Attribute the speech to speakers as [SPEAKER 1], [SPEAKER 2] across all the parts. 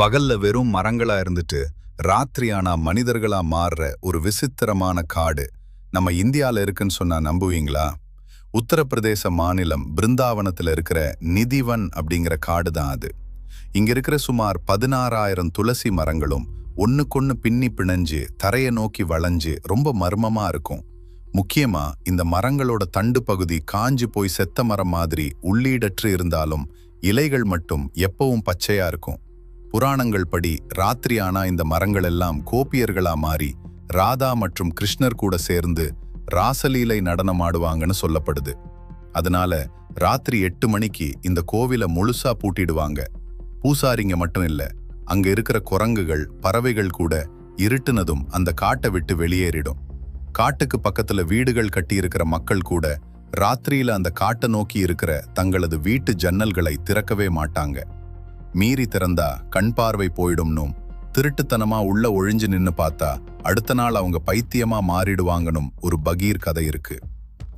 [SPEAKER 1] பகல்ல வெறும் மரங்களா இருந்துட்டு ராத்திரி ஆனா மனிதர்களா மாறுற ஒரு விசித்திரமான காடு நம்ம இந்தியால இருக்குன்னு சொன்னா நம்புவீங்களா? உத்தரப்பிரதேச மாநிலம் பிருந்தாவனத்துல இருக்கிற நிதிவன் அப்படிங்கிற காடு தான் அது. இங்க இருக்கிற சுமார் 16,000 துளசி மரங்களும் ஒண்ணுக்கொன்னு பின்னி பிணைஞ்சு தரைய நோக்கி வளைஞ்சு ரொம்ப மர்மமா இருக்கும். முக்கியமா இந்த மரங்களோட தண்டு பகுதி காஞ்சு போய் செத்த மரம் மாதிரி உள்ளீடற்று இருந்தாலும் இலைகள் மட்டும் எப்பவும் பச்சையா இருக்கும். புராணங்கள் படி ராத்திரி ஆனா இந்த மரங்கள் எல்லாம் கோபியர்களா மாறி ராதா மற்றும் கிருஷ்ணர் கூட சேர்ந்து ராசலீலை நடனமாடுவாங்கன்னு சொல்லப்படுது. அதனால ராத்திரி 8 மணிக்கு இந்த கோவிலை முழுசா பூட்டிடுவாங்க. பூசாரிங்க மட்டும் இல்ல, அங்க இருக்கிற குரங்குகள் பறவைகள் கூட இருட்டுனதும் அந்த காட்டை விட்டு வெளியேறிடும். காட்டுக்கு பக்கத்துல வீடுகள் கட்டி இருக்கிற மக்கள் கூட ராத்திரியில அந்த காட்டை நோக்கி இருக்கிற தங்களது வீட்டு ஜன்னல்களை திறக்கவே மாட்டாங்க. மீறி திறந்தா கண் பார்வை போயிடும்னும் திருட்டுத்தனமா உள்ள ஒழிஞ்சு நின்னு பார்த்தா அடுத்த நாள் அவங்க பைத்தியமா மாறிடுவாங்கனும் ஒரு பகீர் கதை இருக்கு.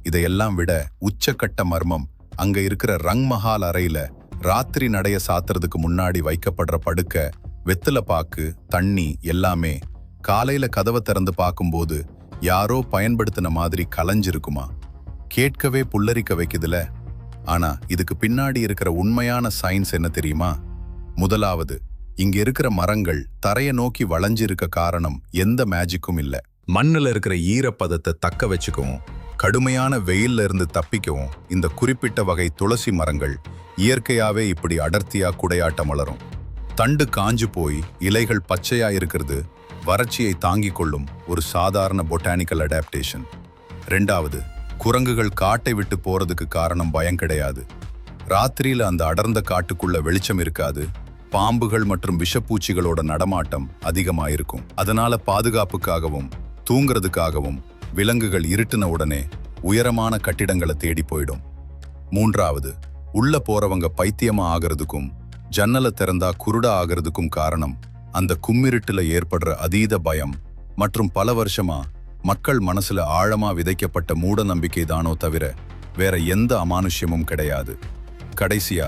[SPEAKER 1] இதையெல்லாம் விட உச்சக்கட்ட மர்மம் அங்க இருக்கிற ரங் மஹால் அறையில ராத்திரி நடைய சாத்துறதுக்கு முன்னாடி வைக்கப்படுற படுக்க, வெத்தல பாக்கு, தண்ணி எல்லாமே காலையில கதவை திறந்து பார்க்கும்போது யாரோ பயன்படுத்தின மாதிரி கலைஞ்சிருக்குமா. கேட்கவே புல்லரிக்க வைக்குதுல. ஆனா இதுக்கு பின்னாடி இருக்கிற உண்மையான சயின்ஸ் என்ன தெரியுமா? முதலாவது, இங்க இருக்கிற மரங்கள் தரைய நோக்கி வளைஞ்சிருக்க காரணம் எந்த மேஜிக்கும் இல்ல. மண்ணுல இருக்கிற ஈரப்பதத்தை தக்க வச்சுக்கவும் கடுமையான வெயில்ல இருந்து தப்பிக்கவும் இந்த குறிப்பிட்ட வகை துளசி மரங்கள் இயற்கையாவே இப்படி அடர்த்தியா குடையாட்டம் வளரும். தண்டு காஞ்சு போய் இலைகள் பச்சையா இருக்கிறது வறட்சியை தாங்கிக் கொள்ளும் ஒரு சாதாரண பொட்டானிக்கல் அடாப்டேஷன். ரெண்டாவது, குரங்குகள் காட்டை விட்டு போறதுக்கு காரணம் பயம் கிடையாது. ராத்திரியில அந்த அடர்ந்த காட்டுக்குள்ள வெளிச்சம் இருக்காது. பாம்புகள் மற்றும் விஷப்பூச்சிகளோட நடமாட்டம் அதிகமாயிருக்கும். அதனால பாதுகாப்புக்காகவும் தூங்குறதுக்காகவும் விலங்குகள் இருட்டின உடனே உயரமான கட்டிடங்களை தேடி போயிடும். மூன்றாவது, உள்ள போறவங்க பைத்தியமா ஆகிறதுக்கும் ஜன்னலை திறந்தா குருடா ஆகிறதுக்கும் காரணம் அந்த கும்மிருட்டுல ஏற்படுற அதீத பயம் மற்றும் பல வருஷமா மக்கள் மனசுல ஆழமா விதைக்கப்பட்ட மூட நம்பிக்கை தானோ தவிர வேற எந்த அமானுஷ்யமும் கிடையாது. கடைசியா,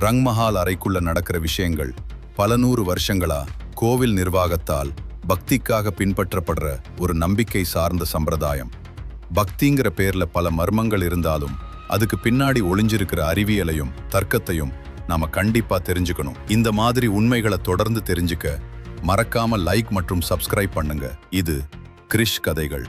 [SPEAKER 1] ரங் மஹால் அறைக்குள்ள நடக்கிற விஷயங்கள் பல 100 வருஷங்களா கோவில் நிர்வாகத்தால் பக்திக்காக பின்பற்றப்படுற ஒரு நம்பிக்கை சார்ந்த சம்பிரதாயம். பக்திங்கிற பேர்ல பல மர்மங்கள் இருந்தாலும் அதுக்கு பின்னாடி ஒளிஞ்சிருக்கிற அறிவியலையும் தர்க்கத்தையும் நாம கண்டிப்பா தெரிஞ்சுக்கணும். இந்த மாதிரி உண்மைகளை தொடர்ந்து தெரிஞ்சுக்க மறக்காம லைக் மற்றும் சப்ஸ்கிரைப் பண்ணுங்க. இது கிரிஷ் கதைகள்.